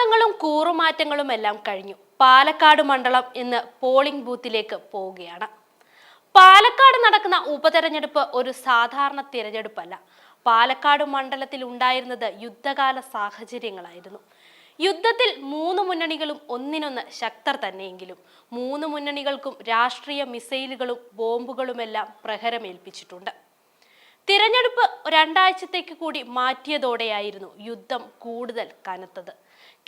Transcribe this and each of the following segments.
വിവാദങ്ങളും കൂറുമാറ്റങ്ങളും എല്ലാം കഴിഞ്ഞു. പാലക്കാട് മണ്ഡലം ഇന്ന് പോളിംഗ് ബൂത്തിലേക്ക് പോവുകയാണ്. പാലക്കാട് നടക്കുന്ന ഉപതെരഞ്ഞെടുപ്പ് ഒരു സാധാരണ തിരഞ്ഞെടുപ്പല്ല. പാലക്കാട് മണ്ഡലത്തിൽ ഉണ്ടായിരുന്നത് യുദ്ധകാല സാഹചര്യങ്ങളായിരുന്നു. യുദ്ധത്തിൽ മൂന്ന് മുന്നണികളും ഒന്നിനൊന്ന് ശക്തർ തന്നെയെങ്കിലും മൂന്ന് മുന്നണികൾക്കും രാഷ്ട്രീയ മിസൈലുകളും ബോംബുകളുമെല്ലാം പ്രഹരമേൽപ്പിച്ചിട്ടുണ്ട്. തിരഞ്ഞെടുപ്പ് രണ്ടാഴ്ചത്തേക്ക് കൂടി മാറ്റിയതോടെയായിരുന്നു യുദ്ധം കൂടുതൽ കനത്തത്.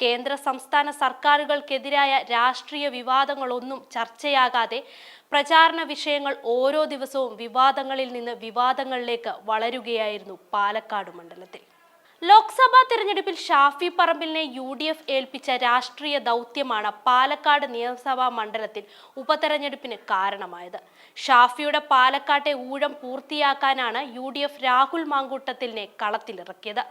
കേന്ദ്ര സംസ്ഥാന സർക്കാരുകൾക്കെതിരായ രാഷ്ട്രീയ വിവാദങ്ങളൊന്നും ചർച്ചയാകാതെ പ്രചാരണ വിഷയങ്ങൾ ഓരോ ദിവസവും വിവാദങ്ങളിൽ നിന്ന് വിവാദങ്ങളിലേക്ക് വളരുകയായിരുന്നു പാലക്കാട് മണ്ഡലത്തിൽ. ലോക്സഭാ തിരഞ്ഞെടുപ്പിൽ ഷാഫി പറമ്പിലിനെ UDF ഏൽപ്പിച്ച രാഷ്ട്രീയ ദൗത്യമാണ് പാലക്കാട് നിയമസഭാ മണ്ഡലത്തിൽ ഉപതെരഞ്ഞെടുപ്പിന് കാരണമായത്. ഷാഫിയുടെ പാലക്കാട്ടെ ഊഴം പൂർത്തിയാക്കാനാണ് UDF രാഹുൽ മാങ്കൂട്ടത്തിലിനെ കളത്തിലിറക്കിയത്.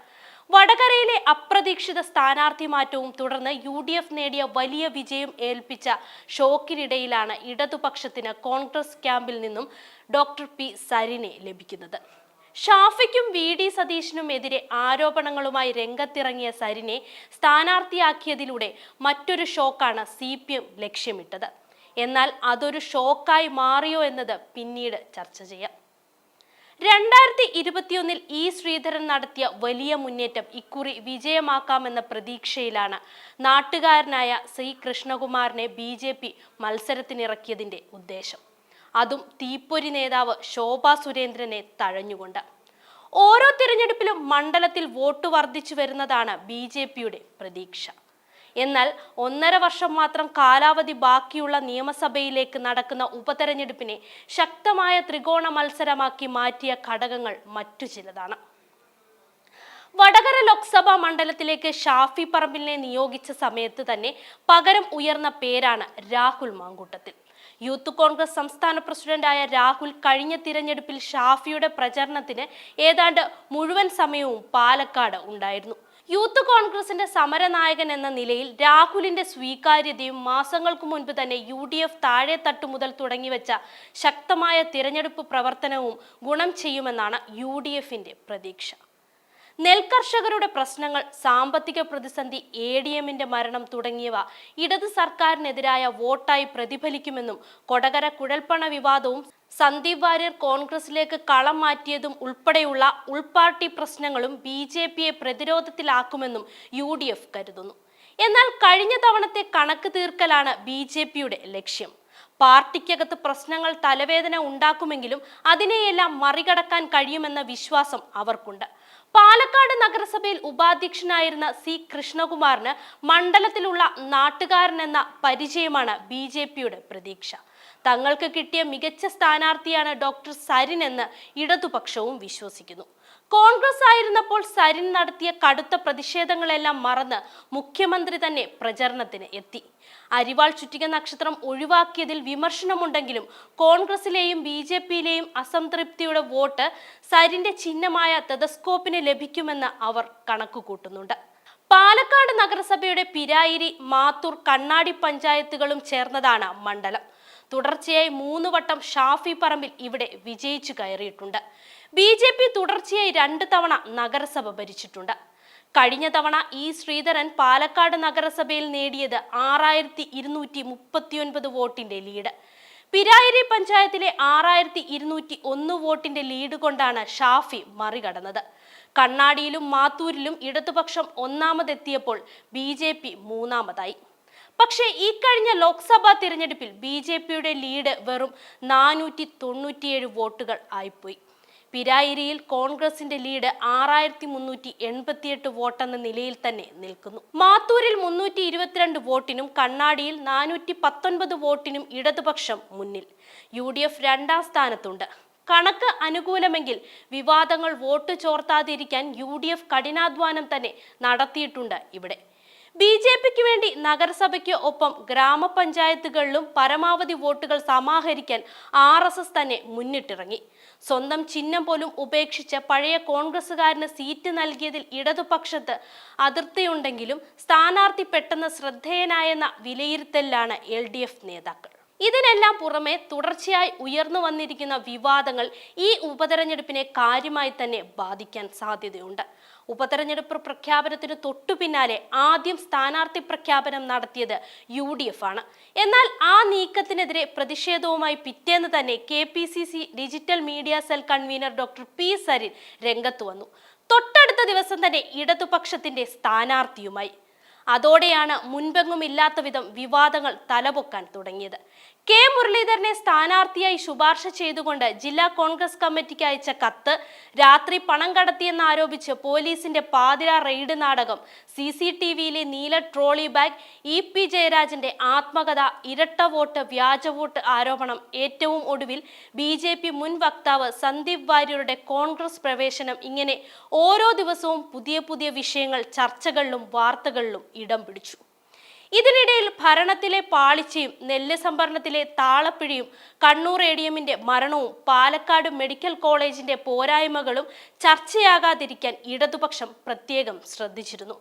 വടകരയിലെ അപ്രതീക്ഷിത സ്ഥാനാർത്ഥി മാറ്റവും തുടർന്ന് UDF നേടിയ വലിയ വിജയം ഏൽപ്പിച്ച ഷോക്കിനിടയിലാണ് ഇടതുപക്ഷത്തിന് കോൺഗ്രസ് ക്യാമ്പിൽ നിന്നും ഡോക്ടർ P സരിനെ ലഭിക്കുന്നത്. ഷാഫിക്കും VD സതീശനും എതിരെ ആരോപണങ്ങളുമായി രംഗത്തിറങ്ങിയ സരിനെ സ്ഥാനാർത്ഥിയാക്കിയതിലൂടെ മറ്റൊരു ഷോക്കാണ് CPM ലക്ഷ്യമിട്ടത്. എന്നാൽ അതൊരു ഷോക്കായി മാറിയോ എന്നത് പിന്നീട് ചർച്ച ചെയ്യാം. 2021 E ശ്രീധരൻ നടത്തിയ വലിയ മുന്നേറ്റം ഇക്കുറി വിജയമാക്കാമെന്ന പ്രതീക്ഷയിലാണ് നാട്ടുകാരനായ C കൃഷ്ണകുമാറിനെ BJP മത്സരത്തിനിറക്കിയതിന്റെ ഉദ്ദേശം. അതും തീപ്പൊരി നേതാവ് ശോഭാ സുരേന്ദ്രനെ തഴഞ്ഞുകൊണ്ട്. ഓരോ തിരഞ്ഞെടുപ്പിലും മണ്ഡലത്തിൽ വോട്ട് വർദ്ധിച്ചു വരുന്നതാണ് BJPയുടെ പ്രതീക്ഷ. എന്നാൽ 1.5 വർഷം മാത്രം കാലാവധി ബാക്കിയുള്ള നിയമസഭയിലേക്ക് നടക്കുന്ന ഉപതെരഞ്ഞെടുപ്പിനെ ശക്തമായ ത്രികോണ മത്സരമാക്കി മാറ്റിയ ഘടകങ്ങൾ മറ്റു ചിലതാണ്. വടകര ലോക്സഭാ മണ്ഡലത്തിലേക്ക് ഷാഫി പറമ്പിലിനെ നിയോഗിച്ച സമയത്ത് തന്നെ പകരം ഉയർന്ന പേരാണ് രാഹുൽ മാങ്കൂട്ടത്തിൽ. യൂത്ത് കോൺഗ്രസ് സംസ്ഥാന പ്രസിഡന്റായ രാഹുൽ കഴിഞ്ഞ തിരഞ്ഞെടുപ്പിൽ ഷാഫിയുടെ പ്രചരണത്തിന് ഏതാണ്ട് മുഴുവൻ സമയവും പാലക്കാട് ഉണ്ടായിരുന്നു. യൂത്ത് കോൺഗ്രസിന്റെ സമരനായകൻ എന്ന നിലയിൽ രാഹുലിന്റെ സ്വീകാര്യതയും മാസങ്ങൾക്ക് മുൻപ് തന്നെ UDF താഴെത്തട്ടു മുതൽ തുടങ്ങിവെച്ച ശക്തമായ തിരഞ്ഞെടുപ്പ് പ്രവർത്തനവും ഗുണം ചെയ്യുമെന്നാണ് UDFന്റെ പ്രതീക്ഷ. നെൽകർഷകരുടെ പ്രശ്നങ്ങൾ, സാമ്പത്തിക പ്രതിസന്ധി, ADMന്റെ മരണം തുടങ്ങിയവ ഇടത് സർക്കാരിനെതിരായ വോട്ടായി പ്രതിഫലിക്കുമെന്നും കൊടകര കുഴൽപ്പണ വിവാദവും സന്ദീപ് വാര്യർ കോൺഗ്രസിലേക്ക് കളം മാറ്റിയതും ഉൾപ്പെടെയുള്ള ഉൾപാർട്ടി പ്രശ്നങ്ങളും BJPയെ പ്രതിരോധത്തിലാക്കുമെന്നും UDF കരുതുന്നു. എന്നാൽ കഴിഞ്ഞ തവണത്തെ കണക്ക് തീർക്കലാണ് BJPയുടെ ലക്ഷ്യം. പാർട്ടിക്കകത്ത് പ്രശ്നങ്ങൾ തലവേദന ഉണ്ടാക്കുമെങ്കിലും അതിനെയെല്ലാം മറികടക്കാൻ കഴിയുമെന്ന വിശ്വാസം അവർക്കുണ്ട്. പാലക്കാട് നഗരസഭയിൽ ഉപാധ്യക്ഷനായിരുന്ന C കൃഷ്ണകുമാറിന് മണ്ഡലത്തിലുള്ള നാട്ടുകാരനെന്ന പരിചയമാണ് BJPയുടെ പ്രതീക്ഷ. തങ്ങൾക്ക് കിട്ടിയ മികച്ച സ്ഥാനാർത്ഥിയാണ് ഡോക്ടർ സരിൻ എന്ന് ഇടതുപക്ഷവും വിശ്വസിക്കുന്നു. കോൺഗ്രസ് ആയിരുന്നപ്പോൾ സരിൻ നടത്തിയ കടുത്ത പ്രതിഷേധങ്ങളെല്ലാം മറന്ന് മുഖ്യമന്ത്രി തന്നെ പ്രചരണത്തിന് എത്തി. അരിവാൾ ചുറ്റിക നക്ഷത്രം ഒഴിവാക്കിയതിൽ വിമർശനമുണ്ടെങ്കിലും കോൺഗ്രസിലെയും BJPയിലെയും അസംതൃപ്തിയുടെ വോട്ട് സരിന്റെ ചിഹ്നമായ ടെലസ്കോപ്പിന് ലഭിക്കുമെന്ന് അവർ കണക്കുകൂട്ടുന്നുണ്ട്. പാലക്കാട് നഗരസഭയുടെ പിരായിരി, മാത്തൂർ, കണ്ണാടി പഞ്ചായത്തുകളും ചേർന്നതാണ് മണ്ഡലം. തുടർച്ചയായി 3 വട്ടം ഷാഫി പറമ്പിൽ ഇവിടെ വിജയിച്ചു കയറിയിട്ടുണ്ട്. BJP തുടർച്ചയായി 2 തവണ നഗരസഭ ഭരിച്ചിട്ടുണ്ട്. കഴിഞ്ഞ തവണ E ശ്രീധരൻ പാലക്കാട് നഗരസഭയിൽ നേടിയത് 6239 വോട്ടിന്റെ ലീഡ്. പിരായിരി പഞ്ചായത്തിലെ 6201 വോട്ടിന്റെ ലീഡ് കൊണ്ടാണ് ഷാഫി മറികടന്നത്. കണ്ണാടിയിലും മാത്തൂരിലും ഇടതുപക്ഷം ഒന്നാമതെത്തിയപ്പോൾ BJP മൂന്നാമതായി. പക്ഷേ ഈ കഴിഞ്ഞ ലോക്സഭാ തിരഞ്ഞെടുപ്പിൽ BJPയുടെ ലീഡ് വെറും 497 വോട്ടുകൾ ആയിപ്പോയി. പിരായിരിയിൽ കോൺഗ്രസിന്റെ ലീഡ് 6388 വോട്ടെന്ന നിലയിൽ തന്നെ നിൽക്കുന്നു. മാത്തൂരിൽ 322 വോട്ടിനും കണ്ണാടിയിൽ 419 വോട്ടിനും ഇടതുപക്ഷം മുന്നിൽ. UDF 2ാം സ്ഥാനത്തുണ്ട്. കണക്ക് അനുകൂലമെങ്കിൽ വിവാദങ്ങൾ വോട്ട് ചോർത്താതിരിക്കാൻ UDF കഠിനാധ്വാനം തന്നെ നടത്തിയിട്ടുണ്ട് ഇവിടെ. BJPക്ക് വേണ്ടി നഗരസഭയ്ക്ക് ഒപ്പം ഗ്രാമപഞ്ചായത്തുകളിലും പരമാവധി വോട്ടുകൾ സമാഹരിക്കാൻ RSS തന്നെ മുന്നിട്ടിറങ്ങി. സ്വന്തം ചിഹ്നം പോലും ഉപേക്ഷിച്ച് പഴയ കോൺഗ്രസുകാരന് സീറ്റ് നൽകിയതിൽ ഇടതുപക്ഷത്ത് അതൃപ്തിയുണ്ടെങ്കിലും സ്ഥാനാർത്ഥി പെട്ടെന്ന് ശ്രദ്ധേയനായെന്ന വിലയിരുത്തലിലാണ് LDF നേതാക്കൾ. ഇതിനെല്ലാം പുറമെ തുടർച്ചയായി ഉയർന്നു വന്നിരിക്കുന്ന വിവാദങ്ങൾ ഈ ഉപതെരഞ്ഞെടുപ്പിനെ കാര്യമായി തന്നെ ബാധിക്കാൻ സാധ്യതയുണ്ട്. ഉപതെരഞ്ഞെടുപ്പ് പ്രഖ്യാപനത്തിന് തൊട്ടു പിന്നാലെ ആദ്യം സ്ഥാനാർത്ഥി പ്രഖ്യാപനം നടത്തിയത് UDF ആണ്. എന്നാൽ ആ നീക്കത്തിനെതിരെ പ്രതിഷേധവുമായി പിറ്റേന്ന് തന്നെ KPCC digital media cell convener doctor P. Sarin രംഗത്ത് വന്നു. തൊട്ടടുത്ത ദിവസം തന്നെ ഇടതുപക്ഷത്തിന്റെ സ്ഥാനാർത്ഥിയുമായി. അതോടെയാണ് മുൻപെങ്ങുമില്ലാത്ത വിധം വിവാദങ്ങൾ തലപൊക്കാൻ തുടങ്ങിയത്. കെ മുരളീധരനെ സ്ഥാനാർത്ഥിയായി ശുപാർശ ചെയ്തുകൊണ്ട് ജില്ലാ കോൺഗ്രസ് കമ്മിറ്റിക്ക് അയച്ച കത്ത്, രാത്രി പണം കടത്തിയെന്നാരോപിച്ച് പോലീസിന്റെ പാതിരാ റെയ്ഡ് നാടകം, CCTVയിലെ നീല ട്രോളി ബാഗ്, EP ജയരാജന്റെ ആത്മകഥ, ഇരട്ട വോട്ട്, വ്യാജ വോട്ട് ആരോപണം, ഏറ്റവും ഒടുവിൽ BJP മുൻ വക്താവ് സന്ദീപ് വാര്യരുടെ കോൺഗ്രസ് പ്രവേശനം, ഇങ്ങനെ ഓരോ ദിവസവും പുതിയ പുതിയ വിഷയങ്ങൾ ചർച്ചകളിലും വാർത്തകളിലും ഇടം പിടിച്ചു. ഇതിനിടയിൽ ഭരണത്തിലെ പാളിച്ചയും നെല്ല് സംഭരണത്തിലെ താളപ്പിഴയും കണ്ണൂർ ADMന്റെ മരണവും പാലക്കാട് മെഡിക്കൽ കോളേജിന്റെ പോരായ്മകളും ചർച്ചയാകാതിരിക്കാൻ ഇടതുപക്ഷം പ്രത്യേകം ശ്രദ്ധിച്ചിരുന്നു.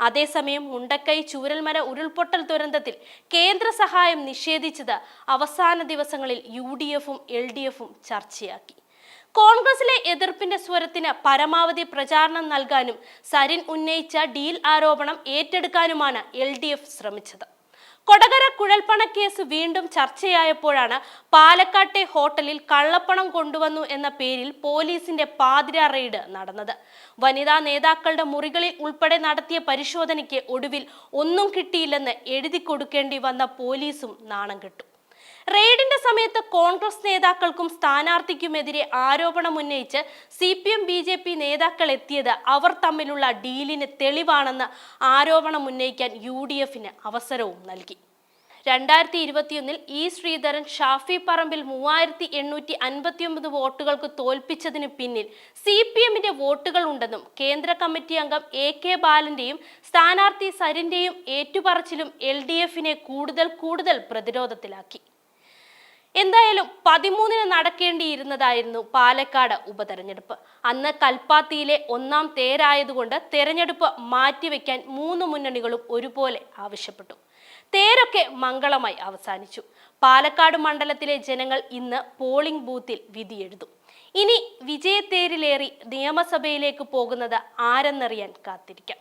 അതേസമയം മുണ്ടക്കൈ ചൂരൽമല ഉരുൾപൊട്ടൽ ദുരന്തത്തിൽ കേന്ദ്ര സഹായം നിഷേധിച്ചത് അവസാന ദിവസങ്ങളിൽ UDFും LDFും ചർച്ചയാക്കി. കോൺഗ്രസിലെ എതിർപ്പിന്റെ സ്വരത്തിന് പരമാവധി പ്രചാരണം നൽകാനും സരിൻ ഉന്നയിച്ച ഡീൽ ആരോപണം ഏറ്റെടുക്കാനുമാണ് LDF ശ്രമിച്ചത്. കൊടകര കുഴൽപ്പണക്കേസ് വീണ്ടും ചർച്ചയായപ്പോഴാണ് പാലക്കാട്ടെ ഹോട്ടലിൽ കള്ളപ്പണം കൊണ്ടുവന്നു എന്ന പേരിൽ പോലീസിന്റെ പാതിരാ റെയ്ഡ് നടന്നത്. വനിതാ നേതാക്കളുടെ മുറികളിൽ ഉൾപ്പെടെ നടത്തിയ പരിശോധനയ്ക്ക് ഒടുവിൽ ഒന്നും കിട്ടിയില്ലെന്ന് എഴുതി കൊടുക്കേണ്ടി വന്ന പോലീസും നാണം കെട്ടു. റെയ്ഡിന്റെ സമയത്ത് കോൺഗ്രസ് നേതാക്കൾക്കും സ്ഥാനാർത്ഥിക്കുമെതിരെ ആരോപണമുന്നയിച്ച് CPM BJP നേതാക്കൾ എത്തിയത് അവർ തമ്മിലുള്ള ഡീലിന് തെളിവാണെന്ന് ആരോപണമുന്നയിക്കാൻ UDFന് അവസരവും നൽകി. 2021 E. ശ്രീധരൻ ഷാഫി പറമ്പിൽ 3859 വോട്ടുകൾക്ക് തോൽപ്പിച്ചതിന് പിന്നിൽ CPMന്റെ വോട്ടുകൾ ഉണ്ടെന്നും കേന്ദ്ര കമ്മിറ്റി അംഗം AK ബാലന്റെയും സ്ഥാനാർത്ഥി സരിന്റെയും ഏറ്റുപറച്ചിലും LDFനെ കൂടുതൽ പ്രതിരോധത്തിലാക്കി. എന്തായാലും 13-ന് നടക്കേണ്ടിയിരുന്നതായിരുന്നു പാലക്കാട് ഉപതെരഞ്ഞെടുപ്പ്. അന്ന് കൽപ്പാത്തിയിലെ ഒന്നാം തേരായതുകൊണ്ട് തെരഞ്ഞെടുപ്പ് മാറ്റിവെക്കാൻ 3 മുന്നണികളും ഒരുപോലെ ആവശ്യപ്പെട്ടു. തേരൊക്കെ മംഗളമായി അവസാനിച്ചു. പാലക്കാട് മണ്ഡലത്തിലെ ജനങ്ങൾ ഇന്ന് പോളിംഗ് ബൂത്തിൽ വിധിയെഴുതും. ഇനി വിജയത്തേരിലേറി നിയമസഭയിലേക്ക് പോകുന്നത് ആരെന്നറിയാൻ കാത്തിരിക്കാം.